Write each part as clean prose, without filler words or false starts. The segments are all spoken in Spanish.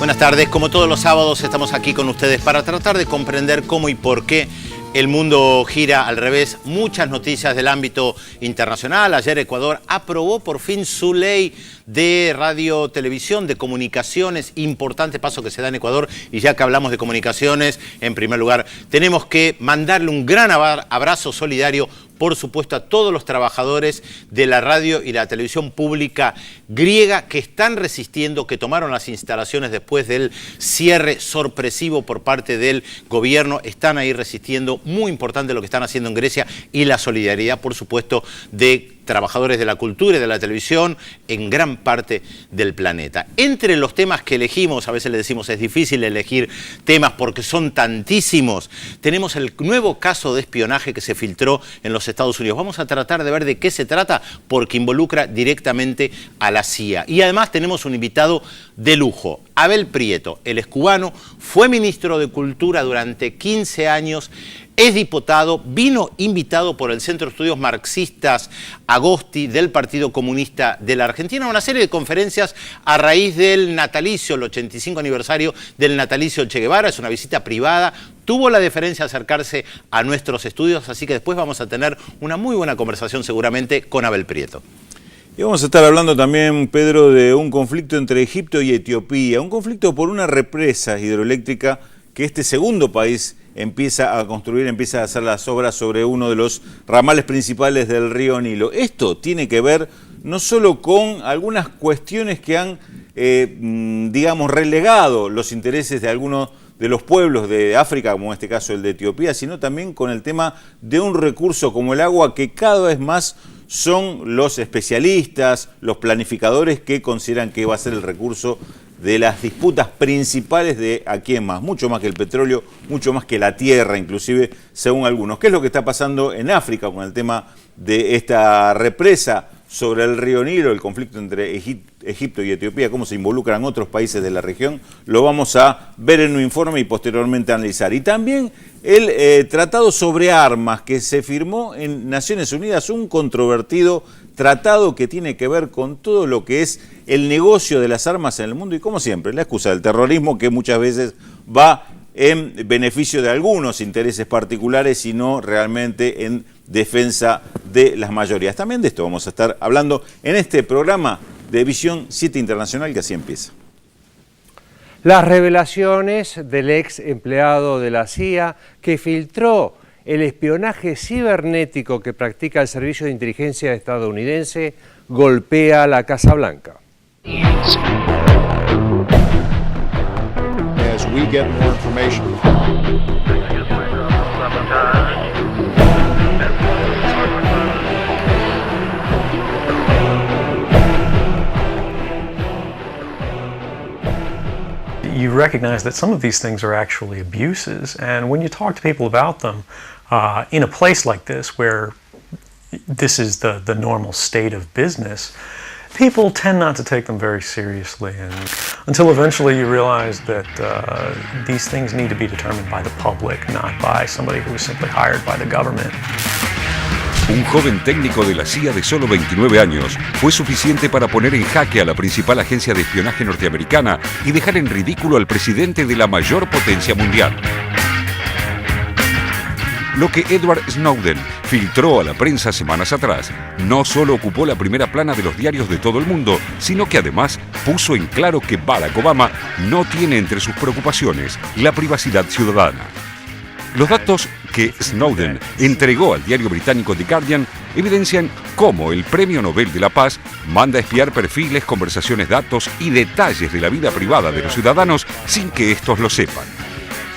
Buenas tardes, como todos los sábados estamos aquí con ustedes para tratar de comprender cómo y por qué el mundo gira al revés. Muchas noticias del ámbito internacional. Ayer Ecuador aprobó por fin su ley de radio, televisión, de comunicaciones. Importante paso que se da en Ecuador. Y ya que hablamos de comunicaciones, en primer lugar, tenemos que mandarle un gran abrazo solidario, por supuesto, a todos los trabajadores de la radio y la televisión pública griega que están resistiendo, que tomaron las instalaciones después del cierre sorpresivo por parte del gobierno. Están ahí resistiendo. Muy importante lo que están haciendo en Grecia y la solidaridad, por supuesto, de trabajadores de la cultura y de la televisión en gran parte del planeta. Entre los temas que elegimos, a veces le decimos es difícil elegir temas porque son tantísimos, tenemos el nuevo caso de espionaje que se filtró en los Estados Unidos. Vamos a tratar de ver de qué se trata porque involucra directamente a la CIA. Y además tenemos un invitado de lujo, Abel Prieto. Él es cubano, fue ministro de Cultura durante 15 años, es diputado, vino invitado por el Centro de Estudios Marxistas Agosti del Partido Comunista de la Argentina a una serie de conferencias a raíz del natalicio, el 85 aniversario del natalicio del Che Guevara. Es una visita privada, tuvo la deferencia de acercarse a nuestros estudios, así que después vamos a tener una muy buena conversación seguramente con Abel Prieto. Y vamos a estar hablando también, Pedro, de un conflicto entre Egipto y Etiopía, un conflicto por una represa hidroeléctrica que este segundo país empieza a construir, empieza a hacer las obras sobre uno de los ramales principales del río Nilo. Esto tiene que ver no solo con algunas cuestiones que han, digamos, relegado los intereses de algunos de los pueblos de África, como en este caso el de Etiopía, sino también con el tema de un recurso como el agua que cada vez más son los especialistas, los planificadores que consideran que va a ser el recurso de las disputas principales de a quién más, mucho más que el petróleo, mucho más que la tierra, inclusive, según algunos. ¿Qué es lo que está pasando en África con el tema de esta represa sobre el río Nilo, el conflicto entre Egipto y Etiopía, cómo se involucran otros países de la región? Lo vamos a ver en un informe y posteriormente analizar. Y también el tratado sobre armas que se firmó en Naciones Unidas, un controvertido tratado que tiene que ver con todo lo que es el negocio de las armas en el mundo y, como siempre, la excusa del terrorismo que muchas veces va en beneficio de algunos intereses particulares y no realmente en defensa de las mayorías. También de esto vamos a estar hablando en este programa de Visión 7 Internacional, que así empieza. Las revelaciones del ex empleado de la CIA que filtró el espionaje cibernético que practica el Servicio de Inteligencia estadounidense golpea la Casa Blanca. As we get more information. You recognize that some of these things are actually abuses, and when you talk to people about them in a place like this where this is the normal state of business, people tend not to take them very seriously, and until eventually you realize that these things need to be determined by the public, not by somebody who was simply hired by the government. Un joven técnico de la CIA de solo 29 años fue suficiente para poner en jaque a la principal agencia de espionaje norteamericana y dejar en ridículo al presidente de la mayor potencia mundial. Lo que Edward Snowden filtró a la prensa semanas atrás no solo ocupó la primera plana de los diarios de todo el mundo, sino que además puso en claro que Barack Obama no tiene entre sus preocupaciones la privacidad ciudadana. Los datos que Snowden entregó al diario británico The Guardian evidencian cómo el Premio Nobel de la Paz manda a espiar perfiles, conversaciones, datos y detalles de la vida privada de los ciudadanos sin que estos lo sepan.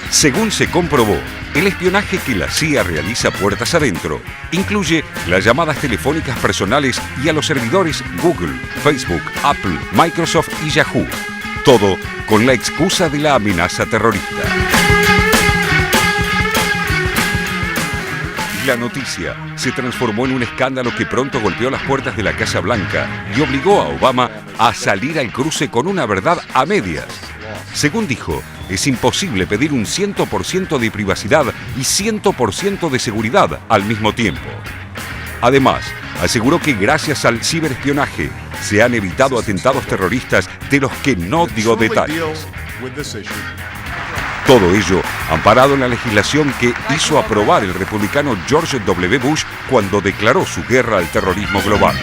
Según se comprobó, el espionaje que la CIA realiza puertas adentro incluye las llamadas telefónicas personales y a los servidores Google, Facebook, Apple, Microsoft y Yahoo. Todo con la excusa de la amenaza terrorista. La noticia se transformó en un escándalo que pronto golpeó las puertas de la Casa Blanca y obligó a Obama a salir al cruce con una verdad a medias. Según dijo, es imposible pedir un 100% de privacidad y 100% de seguridad al mismo tiempo. Además, aseguró que gracias al ciberespionaje se han evitado atentados terroristas de los que no dio detalles. with this issue. Todo ello amparado en la legislación que hizo aprobar el republicano George W. Bush cuando declaró su guerra al terrorismo global.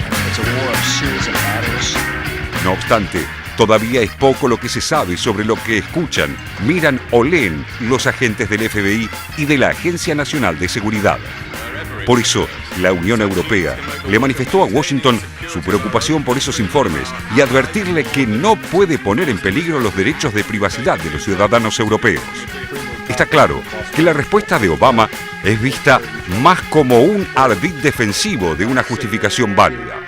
No obstante, todavía es poco lo que se sabe sobre lo que escuchan, miran o leen los agentes del FBI y de la Agencia Nacional de Seguridad. Por eso, la Unión Europea le manifestó a Washington su preocupación por esos informes y advertirle que no puede poner en peligro los derechos de privacidad de los ciudadanos europeos. Está claro que la respuesta de Obama es vista más como un ardid defensivo de una justificación válida.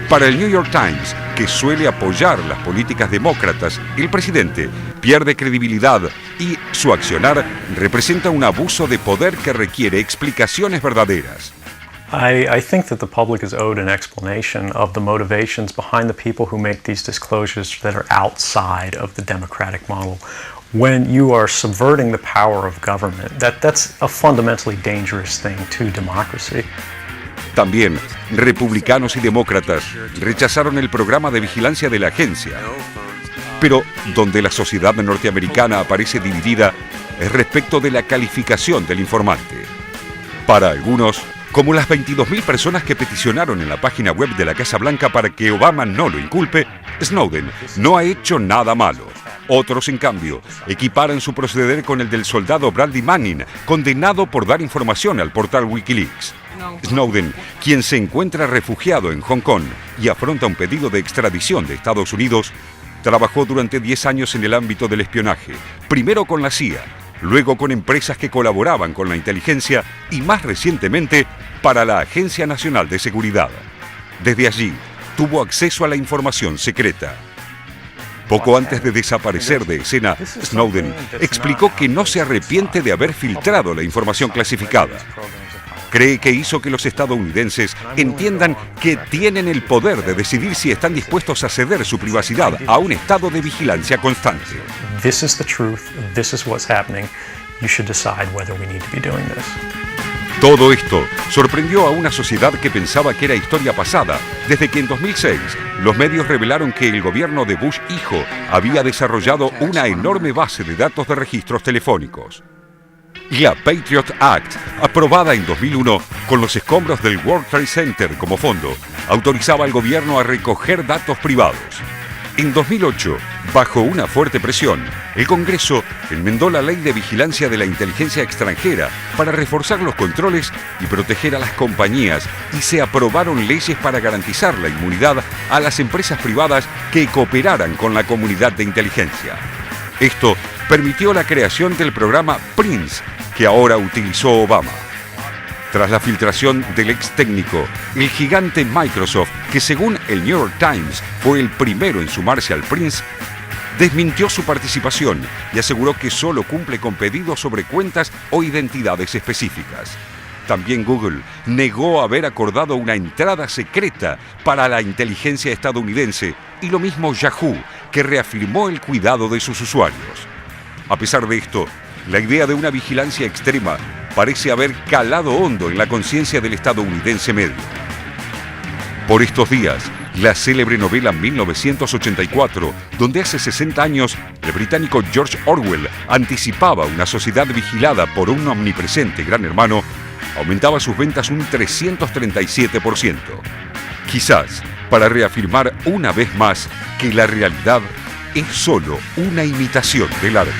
Para el New York Times, que suele apoyar las políticas demócratas, el presidente pierde credibilidad y su accionar representa un abuso de poder que requiere explicaciones verdaderas. I think that the public is owed an explanation of the motivations behind the people who make these disclosures that are outside of the democratic model. When you are subverting the power of government, that's a fundamentally dangerous thing to democracy. También, republicanos y demócratas rechazaron el programa de vigilancia de la agencia. Pero donde la sociedad norteamericana aparece dividida es respecto de la calificación del informante. Para algunos, como las 22.000 personas que peticionaron en la página web de la Casa Blanca para que Obama no lo inculpe, Snowden no ha hecho nada malo. Otros, en cambio, equiparan su proceder con el del soldado Bradley Manning, condenado por dar información al portal Wikileaks. Snowden, quien se encuentra refugiado en Hong Kong y afronta un pedido de extradición de Estados Unidos, trabajó durante 10 años en el ámbito del espionaje, primero con la CIA, luego con empresas que colaboraban con la inteligencia y más recientemente para la Agencia Nacional de Seguridad. Desde allí, tuvo acceso a la información secreta. Poco antes de desaparecer de escena, Snowden explicó que no se arrepiente de haber filtrado la información clasificada. Cree que hizo que los estadounidenses entiendan que tienen el poder de decidir si están dispuestos a ceder su privacidad a un estado de vigilancia constante. This is the truth, this is what's happening. You should decide whether we need to be doing this. Todo esto sorprendió a una sociedad que pensaba que era historia pasada, desde que en 2006 los medios revelaron que el gobierno de Bush hijo había desarrollado una enorme base de datos de registros telefónicos. La Patriot Act, aprobada en 2001 con los escombros del World Trade Center como fondo, autorizaba al gobierno a recoger datos privados. En 2008, bajo una fuerte presión, el Congreso enmendó la Ley de Vigilancia de la Inteligencia Extranjera para reforzar los controles y proteger a las compañías, y se aprobaron leyes para garantizar la inmunidad a las empresas privadas que cooperaran con la comunidad de inteligencia. Esto permitió la creación del programa PRINCE, que ahora utilizó Obama. Tras la filtración del ex técnico, el gigante Microsoft, que según el New York Times fue el primero en sumarse al PRINCE, desmintió su participación y aseguró que solo cumple con pedidos sobre cuentas o identidades específicas. También Google negó haber acordado una entrada secreta para la inteligencia estadounidense, y lo mismo Yahoo, que reafirmó el cuidado de sus usuarios. A pesar de esto, la idea de una vigilancia extrema parece haber calado hondo en la conciencia del estadounidense medio. Por estos días, la célebre novela 1984, donde hace 60 años el británico George Orwell anticipaba una sociedad vigilada por un omnipresente gran hermano, aumentaba sus ventas un 337%. Quizás para reafirmar una vez más que la realidad es solo una imitación del arte.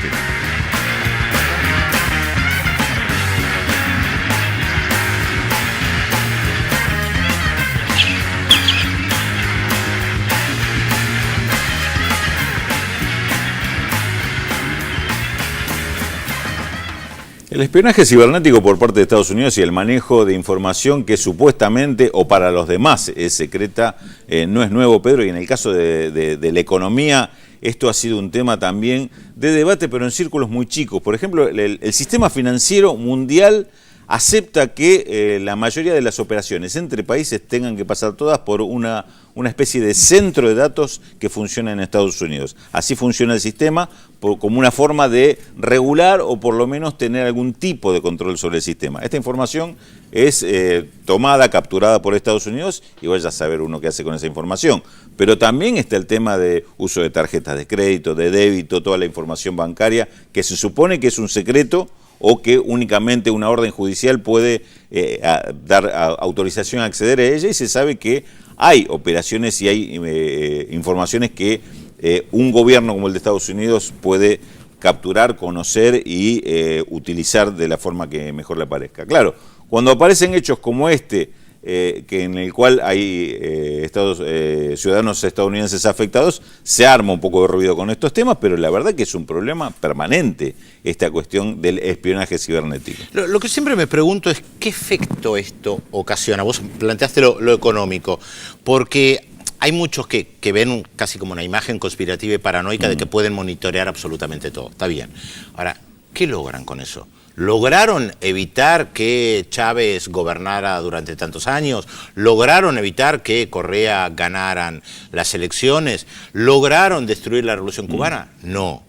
El espionaje cibernético por parte de Estados Unidos y el manejo de información que supuestamente o para los demás es secreta no es nuevo, Pedro, y en el caso de la economía esto ha sido un tema también de debate, pero en círculos muy chicos. Por ejemplo, el sistema financiero mundial acepta que la mayoría de las operaciones entre países tengan que pasar todas por una especie de centro de datos que funciona en Estados Unidos. Así funciona el sistema como una forma de regular o por lo menos tener algún tipo de control sobre el sistema. Esta información es tomada, capturada por Estados Unidos y vaya a saber uno qué hace con esa información. Pero también está el tema de uso de tarjetas de crédito, de débito, toda la información bancaria que se supone que es un secreto o que únicamente una orden judicial puede dar autorización a acceder a ella, y se sabe que hay operaciones y hay informaciones que un gobierno como el de Estados Unidos puede capturar, conocer y utilizar de la forma que mejor le parezca. Claro, cuando aparecen hechos como este, que en el cual hay ciudadanos estadounidenses afectados, se arma un poco de ruido con estos temas, pero la verdad que es un problema permanente esta cuestión del espionaje cibernético. Lo que siempre me pregunto es qué efecto esto ocasiona. Vos planteaste lo económico, porque hay muchos que ven casi como una imagen conspirativa y paranoica de que pueden monitorear absolutamente todo. Está bien. Ahora, ¿qué logran con eso? ¿Lograron evitar que Chávez gobernara durante tantos años? ¿Lograron evitar que Correa ganaran las elecciones? ¿Lograron destruir la Revolución Cubana? No.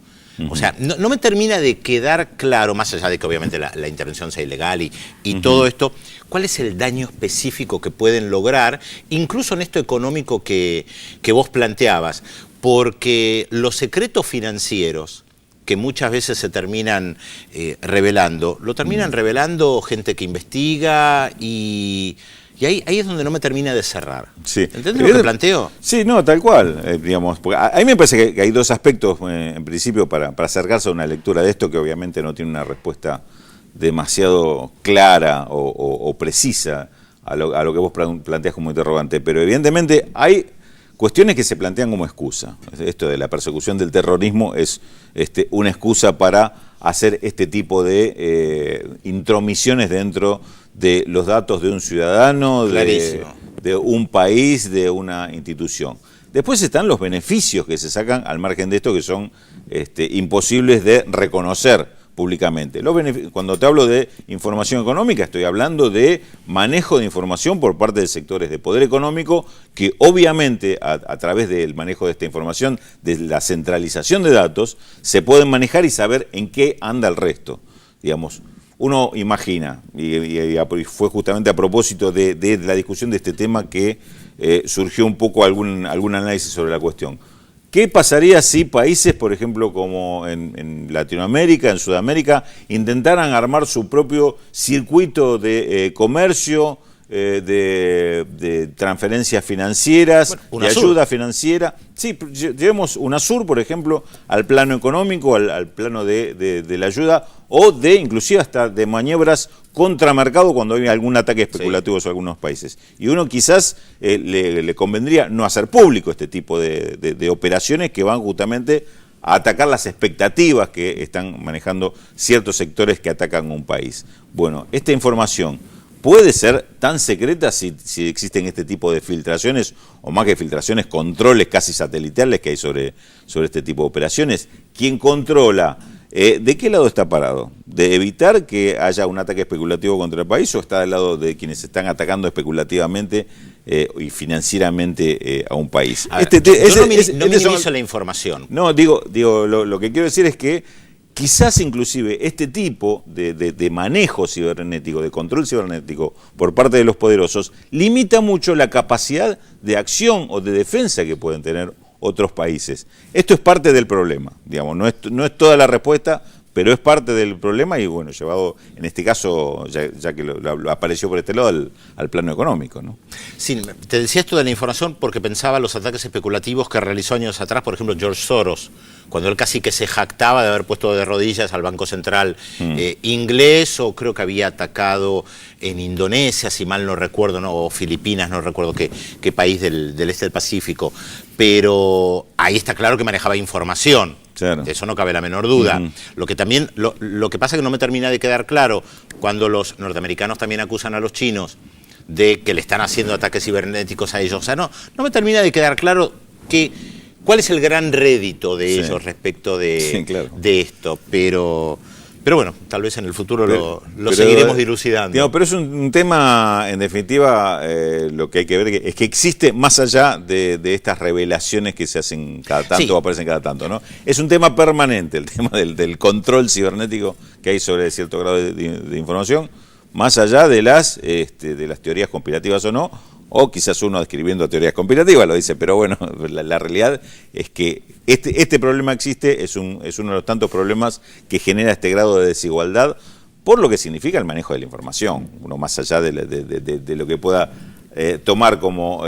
O sea, no me termina de quedar claro, más allá de que obviamente la intervención sea ilegal y todo esto, ¿cuál es el daño específico que pueden lograr, incluso en esto económico que vos planteabas? Porque los secretos financieros que muchas veces se terminan revelando, lo terminan revelando gente que investiga y ahí es donde no me termina de cerrar. Sí. ¿Entendés lo que planteo? Sí, no, tal cual. Digamos, porque a mí me parece que hay dos aspectos, en principio, para acercarse a una lectura de esto que obviamente no tiene una respuesta demasiado clara o precisa a lo que vos planteás como interrogante, pero evidentemente hay cuestiones que se plantean como excusa. Esto de la persecución del terrorismo es una excusa para hacer este tipo de intromisiones dentro de los datos de un ciudadano, de un país, de una institución. Después están los beneficios que se sacan al margen de esto, que son imposibles de reconocer públicamente. Cuando te hablo de información económica, estoy hablando de manejo de información por parte de sectores de poder económico que obviamente a través del manejo de esta información, de la centralización de datos, se pueden manejar y saber en qué anda el resto. Digamos, uno imagina, y fue justamente a propósito de la discusión de este tema que surgió un poco algún análisis sobre la cuestión. ¿Qué pasaría si países, por ejemplo, como en Latinoamérica, en Sudamérica, intentaran armar su propio circuito de comercio, de transferencias financieras, de ayuda financiera? Sí, llevemos UNASUR, por ejemplo, al plano económico, al plano de la ayuda, o inclusive hasta de maniobras contra mercado cuando hay algún ataque especulativo sobre algunos países. Y uno quizás le convendría no hacer público este tipo de operaciones que van justamente a atacar las expectativas que están manejando ciertos sectores que atacan un país. Bueno, esta información puede ser tan secreta si existen este tipo de filtraciones, o más que filtraciones, controles casi satelitales que hay sobre este tipo de operaciones. ¿Quién controla? ¿De qué lado está parado? ¿De evitar que haya un ataque especulativo contra el país o está del lado de quienes están atacando especulativamente y financieramente a un país? No minimizo la información. No, digo lo que quiero decir es que quizás inclusive este tipo de manejo cibernético, de control cibernético por parte de los poderosos, limita mucho la capacidad de acción o de defensa que pueden tener otros países. Esto es parte del problema, digamos, no es toda la respuesta, pero es parte del problema y bueno, llevado en este caso, ya que lo apareció por este lado, al plano económico, ¿no? Sí, te decía esto de la información porque pensaba los ataques especulativos que realizó años atrás, por ejemplo, George Soros, cuando él casi que se jactaba de haber puesto de rodillas al Banco Central inglés, o creo que había atacado en Indonesia, si mal no recuerdo, ¿no? O Filipinas, no recuerdo qué país del este del Pacífico, pero ahí está claro que manejaba información. Claro. De eso no cabe la menor duda. Lo que pasa es que no me termina de quedar claro cuando los norteamericanos también acusan a los chinos de que le están haciendo ataques cibernéticos a ellos. O sea, no me termina de quedar claro cuál es el gran rédito de ellos respecto de esto. Pero Pero bueno, tal vez en el futuro lo pero, seguiremos dilucidando. Digamos, pero es un tema, en definitiva, lo que hay que ver es que existe más allá de estas revelaciones que se hacen cada tanto o aparecen cada tanto, ¿no? Es un tema permanente, el tema del control cibernético que hay sobre cierto grado de información, más allá de las teorías conspirativas o no, o quizás uno escribiendo teorías conspirativas lo dice, pero bueno, la realidad es que este problema existe, es uno de los tantos problemas que genera este grado de desigualdad por lo que significa el manejo de la información, uno más allá de lo que pueda tomar como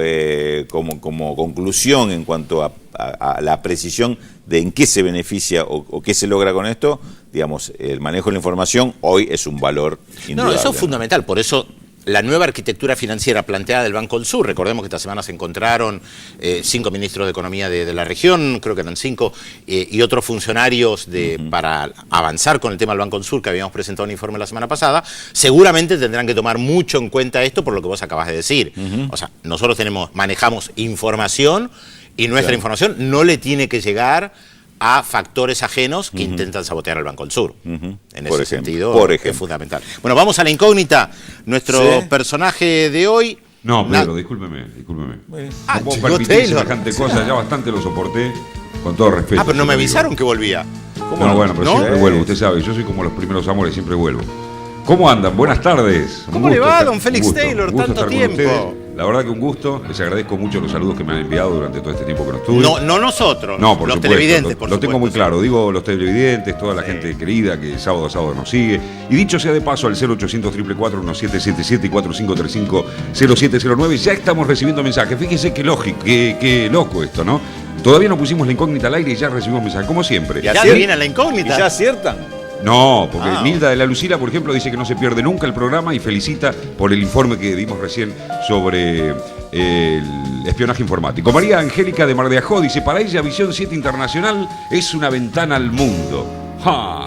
conclusión en cuanto a la precisión de en qué se beneficia o qué se logra con esto, digamos, el manejo de la información hoy es un valor indudable. No, eso es fundamental, por eso la nueva arquitectura financiera planteada del Banco del Sur, recordemos que esta semana se encontraron 5 ministros de Economía de la región, creo que eran 5, y otros funcionarios para avanzar con el tema del Banco del Sur, que habíamos presentado un informe la semana pasada, seguramente tendrán que tomar mucho en cuenta esto por lo que vos acabas de decir. O sea, nosotros manejamos información y nuestra información no le tiene que llegar a factores ajenos que intentan sabotear al Banco del Sur. En ese sentido es fundamental. Bueno, vamos a la incógnita. Nuestro personaje de hoy... No, Pedro, discúlpeme. No puedo permitir semejante cosa, ya bastante lo soporté, con todo respeto. Pero no me avisaron que volvía. No, bueno, pero siempre vuelvo, usted sabe, yo soy como los primeros amores, siempre vuelvo. ¿Cómo andan? Buenas tardes. ¿Cómo le va, don Félix Taylor? Tanto tiempo. La verdad que un gusto, les agradezco mucho los saludos que me han enviado durante todo este tiempo que no estuve. No nosotros, no, por los supuesto, televidentes, por lo supuesto. Tengo muy claro, digo los televidentes, toda la gente querida que sábado a sábado nos sigue. Y dicho sea de paso, al 0800 444 1777 y 4535 0709 ya estamos recibiendo mensajes. Fíjense qué lógico, qué loco esto, ¿no? Todavía no pusimos la incógnita al aire y ya recibimos mensajes, como siempre. Ya viene la incógnita. ¿Y ya aciertan? No, porque Nilda de la Lucila, por ejemplo, dice que no se pierde nunca el programa y felicita por el informe que dimos recién sobre el espionaje informático. María Angélica de Mar de Ajó dice, para ella Visión 7 Internacional es una ventana al mundo.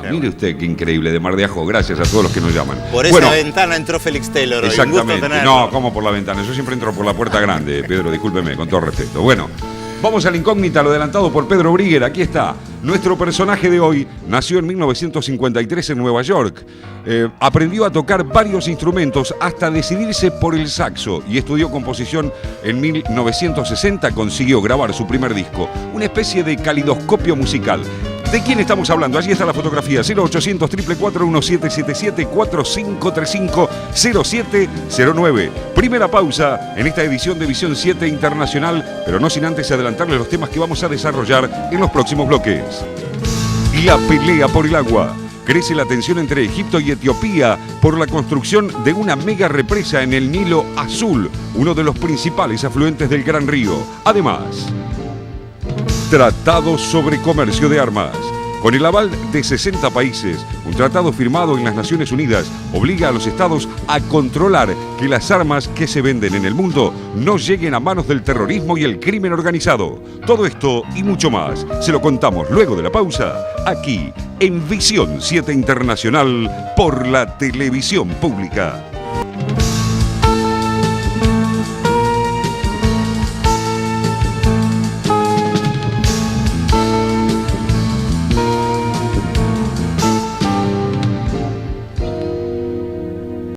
Mire usted qué increíble, de Mar de Ajó. Gracias a todos los que nos llaman. Por esa ventana entró Félix Taylor. Exactamente. No, ¿cómo por la ventana? Yo siempre entro por la puerta grande, Pedro, discúlpeme, con todo respeto. Bueno, vamos a la incógnita, lo adelantado por Pedro Briguer. Aquí está. Nuestro personaje de hoy nació en 1953 en Nueva York. Aprendió a tocar varios instrumentos hasta decidirse por el saxo y estudió composición. En 1960 consiguió grabar su primer disco, una especie de calidoscopio musical. ¿De quién estamos hablando? Allí está la fotografía. 0800 444 1777 4535 0709. Primera pausa en esta edición de Visión 7 Internacional, pero no sin antes adelantarles los temas que vamos a desarrollar en los próximos bloques. La pelea por el agua. Crece la tensión entre Egipto y Etiopía por la construcción de una mega represa en el Nilo Azul, uno de los principales afluentes del Gran Río. Además, tratado sobre comercio de armas. Con el aval de 60 países, un tratado firmado en las Naciones Unidas obliga a los estados a controlar que las armas que se venden en el mundo no lleguen a manos del terrorismo y el crimen organizado. Todo esto y mucho más se lo contamos luego de la pausa, aquí en Visión 7 Internacional por la televisión pública.